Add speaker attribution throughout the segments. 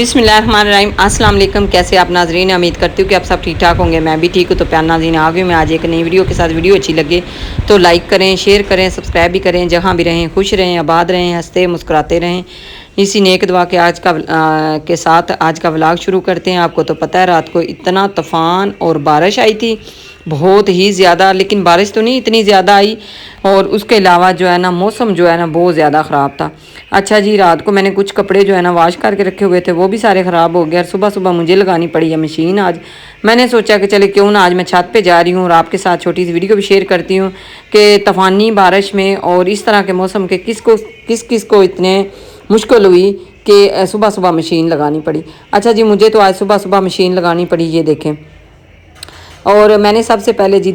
Speaker 1: बिस्मिल्लाहिर्रहमानिर्रहीम। अस्सलाम वालेकुम। कैसे आप नाजरीन, उम्मीद करती हूँ कि आप सब ठीक ठाक होंगे। मैं भी ठीक हूँ। तो प्यार नाज़रीन, आ गई मैं आज एक नई वीडियो के साथ। वीडियो अच्छी लगे तो लाइक करें, शेयर करें, सब्सक्राइब भी करें। जहाँ भी रहें खुश रहें, आबाद रहें, हंसते मुस्कुराते रहें। इसी नेक दुआ के के साथ आज का व्लॉग शुरू करते हैं। आपको तो पता है रात को इतना तूफ़ान और बारिश आई थी, बहुत ही ज़्यादा। लेकिन बारिश तो नहीं इतनी ज़्यादा आई, और उसके अलावा जो है ना मौसम जो है ना बहुत ज़्यादा ख़राब था। अच्छा जी, रात को मैंने कुछ कपड़े जो है ना वॉश करके रखे हुए थे, वो भी सारे ख़राब हो गए। और सुबह सुबह मुझे लगानी पड़ी है मशीन आज। मैंने सोचा कि चले क्यों ना आज मैं छत पे जा रही हूँ और आपके साथ छोटी सी वीडियो भी शेयर करती हूँ कि तूफ़ानी बारिश में और इस तरह के मौसम के किस किस को इतने मुश्किल हुई कि सुबह सुबह मशीन लगानी पड़ी। अच्छा जी, मुझे तो आज सुबह सुबह मशीन लगानी पड़ी, ये देखें। और मैंने सबसे पहले जी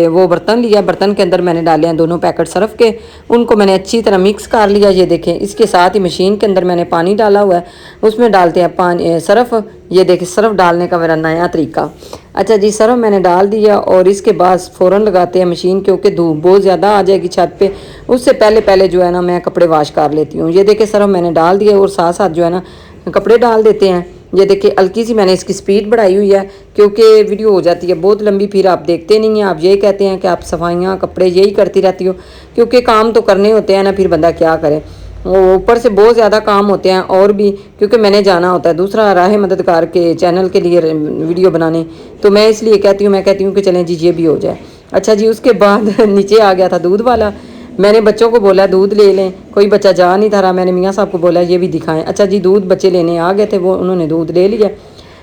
Speaker 1: वो बर्तन लिया। बर्तन के अंदर मैंने डाले हैं दोनों पैकेट सर्फ़ के, उनको मैंने अच्छी तरह मिक्स कर लिया। ये देखें, इसके साथ ही मशीन के अंदर मैंने पानी डाला हुआ है, उसमें डालते हैं पानी सर्फ़। ये देखें, सर्फ़ डालने का मेरा नया तरीका। अच्छा जी, सर्फ़ मैंने डाल दिया और इसके बाद फ़ौरन लगाते हैं मशीन, क्योंकि धूप बहुत ज़्यादा आ जाएगी छत पे। उससे पहले पहले जो है ना मैं कपड़े वाश कर लेती हूँ। ये देखें, सर्फ़ मैंने डाल दिया और साथ साथ जो है ना कपड़े डाल देते हैं। ये देखिए, हल्की सी मैंने इसकी स्पीड बढ़ाई हुई है, क्योंकि वीडियो हो जाती है बहुत लंबी, फिर आप देखते नहीं हैं। आप यही कहते हैं कि आप सफाइयाँ कपड़े यही करती रहती हो, क्योंकि काम तो करने होते हैं ना, फिर बंदा क्या करे। ऊपर से बहुत ज़्यादा काम होते हैं और भी, क्योंकि मैंने जाना होता है दूसरा राह मददगार के चैनल के लिए वीडियो बनाने। तो मैं इसलिए कहती हूँ, मैं कहती हूँ कि चलें जी ये भी हो जाए। अच्छा जी, उसके बाद नीचे आ गया था दूध वाला। मैंने बच्चों को बोला दूध ले लें, कोई बच्चा जा नहीं था रहा। मैंने मियाँ साहब को बोला ये भी दिखाएं। अच्छा जी, दूध बच्चे लेने आ गए थे, वो उन्होंने दूध ले लिया।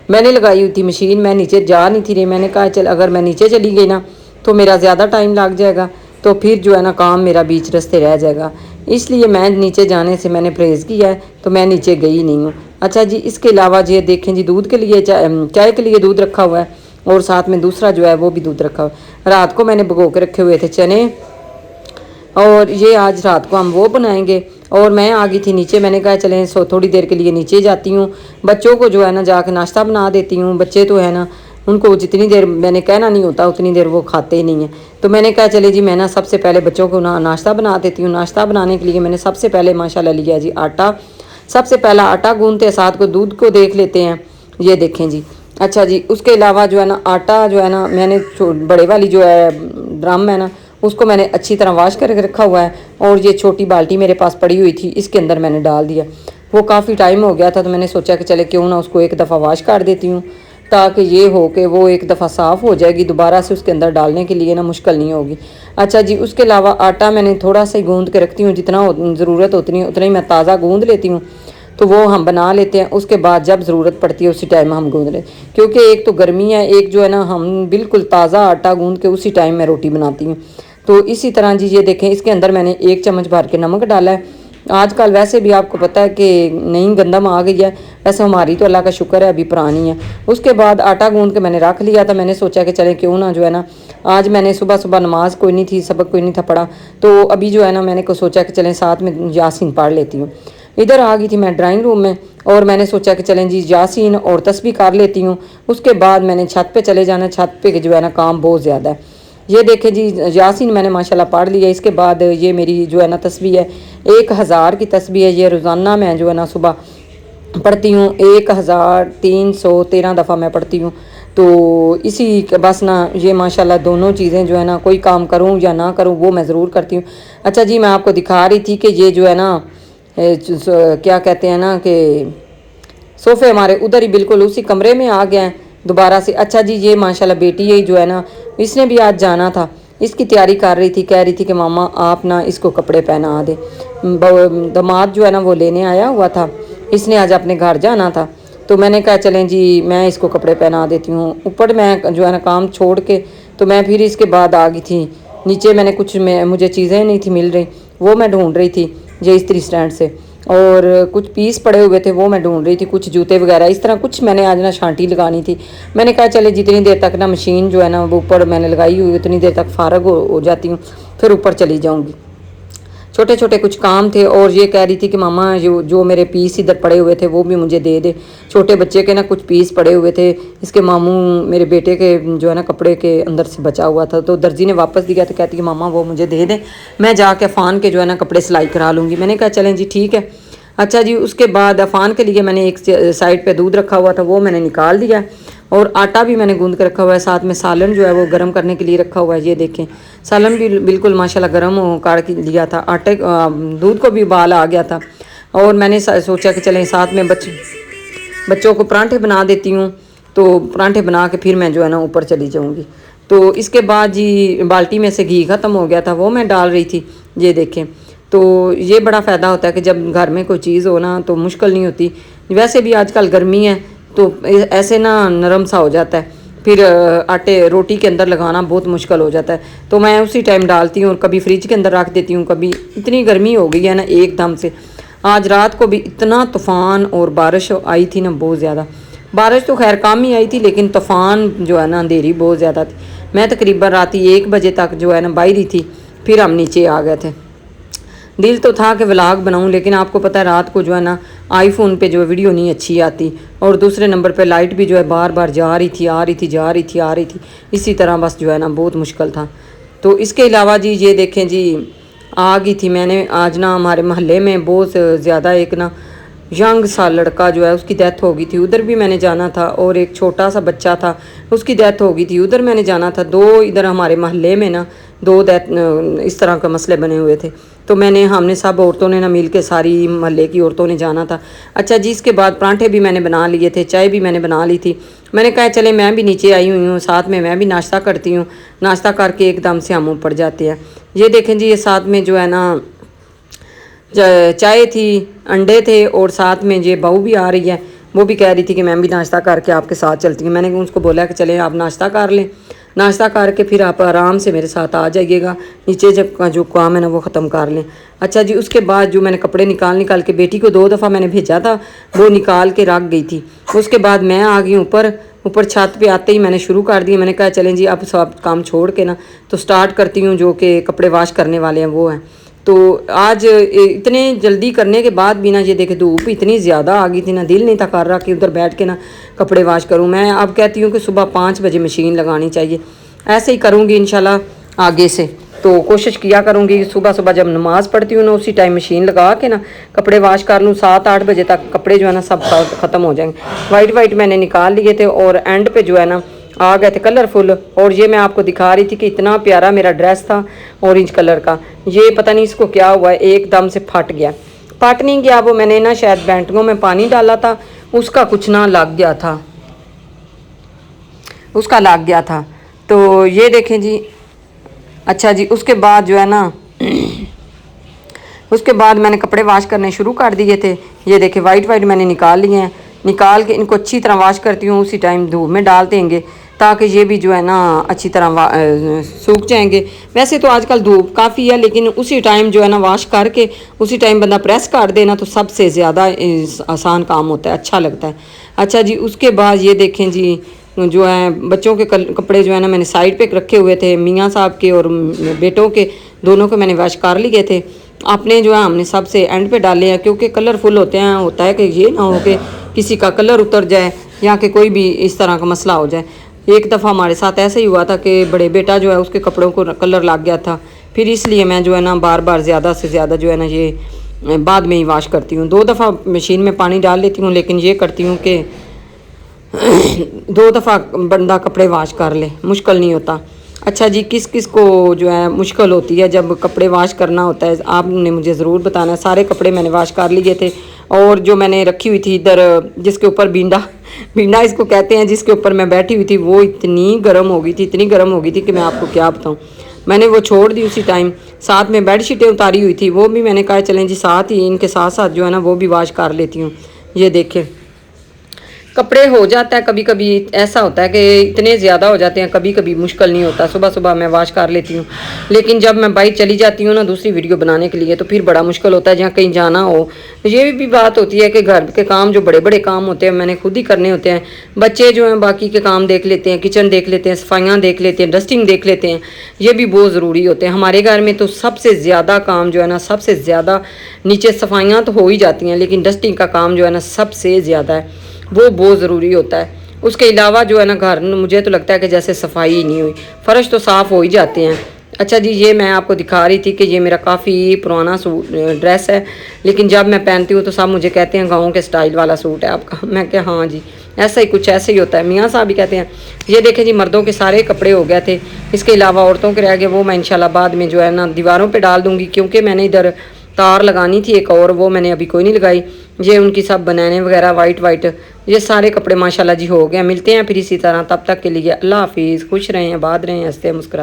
Speaker 1: मैंने लगाई हुई थी मशीन, मैं नीचे जा नहीं थी रही। मैंने कहा चल अगर मैं नीचे चली गई ना तो मेरा ज़्यादा टाइम लग जाएगा, तो फिर जो है ना काम मेरा बीच रास्ते रह जाएगा। इसलिए मैं नीचे जाने से मैंने परहेज़ किया है, तो मैं नीचे गई नहीं हूँ। अच्छा जी, इसके अलावा ये देखें जी, दूध के लिए चाय के लिए दूध रखा हुआ है, और साथ में दूसरा जो है वो भी दूध रखा हुआ है। रात को मैंने भिगो के रखे हुए थे चने, और ये आज रात को हम वो बनाएंगे। और मैं आ गई थी नीचे, मैंने कहा चलें थोड़ी देर के लिए नीचे जाती हूँ, बच्चों को जो है ना जाकर नाश्ता बना देती हूँ। बच्चे तो है ना, उनको जितनी देर मैंने कहना नहीं होता उतनी देर वो खाते ही नहीं हैं। तो मैंने कहा चले जी, मैं ना सबसे पहले बच्चों को नाश्ता बना देती हूँ। नाश्ता बनाने के लिए मैंने सबसे पहले माशाल्लाह लिया जी आटा। सबसे पहला आटा गूंदते हैं, साथ को दूध को देख लेते हैं। ये देखें जी। अच्छा जी, उसके अलावा जो है ना आटा जो है ना मैंने बड़े वाली जो है ड्रम है ना, उसको मैंने अच्छी तरह वाश करके रखा हुआ है। और ये छोटी बाल्टी मेरे पास पड़ी हुई थी, इसके अंदर मैंने डाल दिया। वो काफ़ी टाइम हो गया था, तो मैंने सोचा कि चले क्यों ना उसको एक दफ़ा वाश कर देती हूँ, ताकि ये हो कि वो एक दफ़ा साफ़ हो जाएगी, दोबारा से उसके अंदर डालने के लिए ना मुश्किल नहीं होगी। अच्छा जी, उसके अलावा आटा मैंने थोड़ा सा ही गूँध के रखती हूँ, जितना ज़रूरत उतनी ही मैं ताज़ा गूँध लेती हूँ। तो वो हम बना लेते हैं, उसके बाद जब ज़रूरत पड़ती है उसी टाइम हम गूँध लें, क्योंकि एक तो गर्मी है, एक जो है ना हम बिल्कुल ताज़ा आटा गूँध के उसी टाइम में रोटी बनाती हूँ। तो इसी तरह जी ये देखें, इसके अंदर मैंने 1 चम्मच भर के नमक डाला है। आजकल वैसे भी आपको पता है कि नई गंदम आ गई है, वैसे हमारी तो अल्लाह का शुक्र है अभी पुरानी है। उसके बाद आटा गूँध के मैंने रख लिया था। मैंने सोचा कि चले क्यों ना जो है ना, आज मैंने सुबह सुबह नमाज कोई नहीं थी, सबक कोई नहीं था पढ़ा, तो अभी जो है ना मैंने को सोचा कि चलें साथ में यासीन पढ़ लेती हूँ। इधर आ गई थी मैं ड्राइंग रूम में, और मैंने सोचा कि चलें जी यासीन और तस्बीह कर लेती हूँ। उसके बाद मैंने छत पे चले जाना। छत पे जो है ना काम बहुत ज़्यादा है। ये देखें जी, यासीन मैंने माशाल्लाह पढ़ लिया। इसके बाद ये मेरी जो है ना तस्बीह है, 1000 की तस्बीह है। ये रोज़ाना मैं जो है ना सुबह पढ़ती हूँ, 1313 दफ़ा मैं पढ़ती हूँ। तो इसी बस ना ये माशाल्लाह दोनों चीज़ें जो है ना, कोई काम करूँ या ना करूँ वो मैं ज़रूर करती हूँ। अच्छा जी, मैं आपको दिखा रही थी कि ये जो है ना क्या कहते हैं ना कि सोफ़े हमारे उधर ही बिल्कुल उसी कमरे में आ गए हैं दोबारा से। अच्छा जी, ये माशाल्लाह बेटी यही जो है ना, इसने भी आज जाना था, इसकी तैयारी कर रही थी, कह रही थी कि मामा आप ना इसको कपड़े पहना दे। दामाद जो है ना वो लेने आया हुआ था, इसने आज अपने घर जाना था। तो मैंने कहा चलें जी मैं इसको कपड़े पहना देती हूँ। ऊपर मैं जो है ना काम छोड़ के, तो मैं फिर इसके बाद आ गई थी नीचे। मैंने मुझे चीज़ें नहीं थी मिल रही, वो मैं ढूंढ रही थी ये इस्त्री स्टैंड से, और कुछ पीस पड़े हुए थे वो मैं ढूंढ रही थी, कुछ जूते वगैरह इस तरह कुछ मैंने आज ना शांटी लगानी थी। मैंने कहा चले जितनी देर तक ना मशीन जो है ना वो ऊपर मैंने लगाई हुई, उतनी देर तक फारग हो जाती हूँ, फिर ऊपर चली जाऊँगी। छोटे छोटे कुछ काम थे, और ये कह रही थी कि मामा जो मेरे पीस इधर पड़े हुए थे वो भी मुझे दे दे। छोटे बच्चे के ना कुछ पीस पड़े हुए थे, इसके मामू मेरे बेटे के जो है ना कपड़े के अंदर से बचा हुआ था, तो दर्जी ने वापस दिया। तो कहती कि मामा वो मुझे दे दे, मैं जाके फ़ान के जो है ना कपड़े सिलाई करा लूँगी। मैंने कहा चलें जी ठीक है। अच्छा जी, उसके बाद अफ़ान के लिए मैंने एक साइड पे दूध रखा हुआ था, वो मैंने निकाल दिया है। और आटा भी मैंने गूंद के रखा हुआ है, साथ में सालन जो है वो गर्म करने के लिए रखा हुआ है। ये देखें, सालन भी बिल्कुल माशाल्लाह गर्म हो काट के लिया था। दूध को भी उबाल आ गया था। और मैंने सोचा कि चलें साथ में बच्चों को परांठे बना देती हूँ। तो परांठे बना के फिर मैं जो है ना ऊपर चली जाऊँगी। तो इसके बाद जी बाल्टी में से घी ख़त्म हो गया था, वो मैं डाल रही थी। ये देखें, तो ये बड़ा फ़ायदा होता है कि जब घर में कोई चीज़ हो ना तो मुश्किल नहीं होती। वैसे भी आजकल गर्मी है तो ऐसे ना नरम सा हो जाता है, फिर आटे रोटी के अंदर लगाना बहुत मुश्किल हो जाता है। तो मैं उसी टाइम डालती हूँ और कभी फ्रिज के अंदर रख देती हूँ। कभी इतनी गर्मी हो गई है ना एकदम से। आज रात को भी इतना तूफ़ान और बारिश आई थी ना, बहुत ज़्यादा। बारिश तो खैर कम ही आई थी, लेकिन तूफ़ान जो है ना अंधेरी बहुत ज़्यादा थी। मैं तकरीबन रात 1 बजे तक जो है ना बाहर ही थी, फिर हम नीचे आ गए थे। दिल तो था कि व्लॉग बनाऊं, लेकिन आपको पता है रात को जो है ना आईफोन पे जो वीडियो नहीं अच्छी आती। और दूसरे नंबर पे लाइट भी जो है बार बार जा रही थी, आ रही थी, जा रही थी, आ रही थी। इसी तरह बस जो है ना बहुत मुश्किल था। तो इसके अलावा जी ये देखें जी, आ गई थी मैंने आज ना हमारे महल्ले में बहुत ज़्यादा एक ना यंग सा लड़का जो है उसकी डेथ हो गई थी, उधर भी मैंने जाना था। और एक छोटा सा बच्चा था, उसकी डेथ हो गई थी, उधर मैंने जाना था। दो इधर हमारे महल्ले में ना दो डेथ इस तरह का मसले बने हुए थे। तो हमने सब औरतों ने ना मिल के, सारी महल्ले की औरतों ने जाना था। अच्छा जी, इसके बाद परांठे भी मैंने बना लिए थे, चाय भी मैंने बना ली थी। मैंने कहा चले मैं भी नीचे आई हुई हूँ, साथ में मैं भी नाश्ता करती हूँ। नाश्ता करके एकदम से हम ऊपर जाते हैं। ये देखें जी, ये साथ में जो है ना चाय थी, अंडे थे, और साथ में ये बहू भी आ रही है। वो भी कह रही थी कि मैं भी नाश्ता करके आपके साथ चलती हूँ। मैंने उसको बोला कि चलें आप नाश्ता कर लें, नाश्ता करके फिर आप आराम से मेरे साथ आ जाइएगा, नीचे जब का जो काम है ना वो ख़त्म कर लें। अच्छा जी, उसके बाद जो मैंने कपड़े निकाल के बेटी को 2 दफ़ा मैंने भेजा था, वो निकाल के रख गई थी। उसके बाद मैं आ गई ऊपर छत पे आते ही मैंने शुरू कर दिया। मैंने कहा चलें जी अब सब काम छोड़ के ना तो स्टार्ट करती हूँ, जो कि कपड़े वॉश करने वाले हैं वो हैं। तो आज इतने जल्दी करने के बाद भी ना ये देखे धूप इतनी ज़्यादा आ गई थी ना, दिल नहीं था कर रहा कि उधर बैठ के ना कपड़े वॉश करूँ। मैं अब कहती हूँ कि सुबह 5 बजे मशीन लगानी चाहिए। ऐसे ही करूँगी इंशाल्लाह आगे से। तो कोशिश किया करूँगी सुबह सुबह जब नमाज़ पढ़ती हूँ ना उसी टाइम मशीन लगा के ना कपड़े वॉश कर लूँ। 7-8 बजे तक कपड़े जो है ना सब ख़त्म हो जाएंगे। वाइट मैंने निकाल लिए थे और एंड पे जो है ना आ गए थे कलरफुल। और ये मैं आपको दिखा रही थी कि इतना प्यारा मेरा ड्रेस था ऑरेंज कलर का। ये पता नहीं इसको क्या हुआ है, एकदम से फट गया। फट नहीं गया, वो मैंने ना शायद बैंटियों में पानी डाला था, उसका कुछ ना लग गया था, उसका लग गया था। तो ये देखें जी। अच्छा जी, उसके बाद जो है ना उसके बाद मैंने कपड़े वॉश करने शुरू कर दिए थे। ये देखें वाइट मैंने निकाल लिए हैं। निकाल के इनको अच्छी तरह वॉश करती हूँ, उसी टाइम धूप में डाल देंगे ताकि ये भी जो है ना अच्छी तरह सूख जाएंगे। वैसे तो आजकल धूप काफ़ी है, लेकिन उसी टाइम जो है ना वॉश करके उसी टाइम बंदा प्रेस कर देना तो सबसे ज़्यादा आसान काम होता है, अच्छा लगता है। अच्छा जी, उसके बाद ये देखें जी, जो है बच्चों के कपड़े जो है ना मैंने साइड पे रखे हुए थे, मियाँ साहब के और बेटों के दोनों के मैंने वॉश कर लिए थे। अपने जो है हमने सबसे एंड पे डाले हैं, क्योंकि कलरफुल होते हैं। होता है कि ये ना हो कि किसी का कलर उतर जाए या कि कोई भी इस तरह का मसला हो जाए। एक दफ़ा हमारे साथ ऐसे ही हुआ था कि बड़े बेटा जो है उसके कपड़ों को कलर लग गया था। फिर इसलिए मैं जो है ना बार बार ज़्यादा से ज़्यादा जो है ना ये बाद में ही वॉश करती हूँ। 2 दफ़ा मशीन में पानी डाल लेती हूँ, लेकिन ये करती हूँ कि 2 दफ़ा बंदा कपड़े वॉश कर ले, मुश्किल नहीं होता। अच्छा जी, किस किस को जो है मुश्किल होती है जब कपड़े वॉश करना होता है, आपने मुझे ज़रूर बताना। सारे कपड़े मैंने वॉश कर लिए थे। और जो मैंने रखी हुई थी इधर जिसके ऊपर बिंडा इसको कहते हैं, जिसके ऊपर मैं बैठी हुई थी, वो इतनी गर्म हो गई थी, इतनी गर्म हो गई थी कि मैं आपको क्या बताऊँ। मैंने वो छोड़ दी उसी टाइम। साथ में बेड शीटें उतारी हुई थी, वो भी मैंने कहा चलें जी साथ ही इनके साथ साथ जो है ना वो भी वॉश कर लेती हूँ। ये देखें कपड़े हो जाता है, कभी कभी ऐसा होता है कि इतने ज़्यादा हो जाते हैं, कभी कभी मुश्किल नहीं होता। सुबह सुबह मैं वॉश कर लेती हूँ, लेकिन जब मैं बाइक चली जाती हूँ ना दूसरी वीडियो बनाने के लिए तो फिर बड़ा मुश्किल होता है जहाँ कहीं जाना हो। ये भी बात होती है कि घर के काम जो बड़े बड़े काम होते हैं मैंने खुद ही करने होते हैं। बच्चे जो हैं बाकी के काम देख लेते हैं, किचन देख लेते हैं, सफाइयाँ देख लेते हैं, डस्टिंग देख लेते हैं, ये भी बहुत ज़रूरी होते हैं। हमारे घर में तो सबसे ज़्यादा काम जो है ना, सबसे ज़्यादा नीचे सफाइयाँ तो हो ही जाती हैं, लेकिन डस्टिंग का काम जो है ना सबसे ज़्यादा है, वो बहुत ज़रूरी होता है। उसके अलावा जो है ना घर मुझे तो लगता है कि जैसे सफाई ही नहीं हुई। फ़र्श तो साफ़ हो ही जाते हैं, اچھا جی، یہ میں آپ کو دکھا رہی تھی کہ یہ میرا کافی پرانا ڈریس ہے، لیکن جب میں پہنتی ہوں تو سب مجھے کہتے ہیں گاؤں کے سٹائل والا سوٹ ہے آپ کا۔ میں کہ ہاں جی، ایسا ہی کچھ ایسے ہی ہوتا ہے، میاں صاحب بھی کہتے ہیں۔ یہ دیکھیں جی، مردوں کے سارے کپڑے ہو گئے تھے، اس کے علاوہ عورتوں کے رہ گئے، وہ میں انشاءاللہ بعد میں جو ہے نا دیواروں پہ ڈال دوں گی، کیونکہ میں نے ادھر تار لگانی تھی ایک اور، وہ میں نے ابھی کوئی نہیں لگائی۔ یہ ان کی سب بنانے وغیرہ وائٹ یہ سارے کپڑے ماشاءاللہ جی ہو گئے۔ ملتے ہیں پھر اسی طرح، تب تک کے لیے اللہ حافظ، خوش رہیں، آباد رہیں، ہنستے مسکراتے۔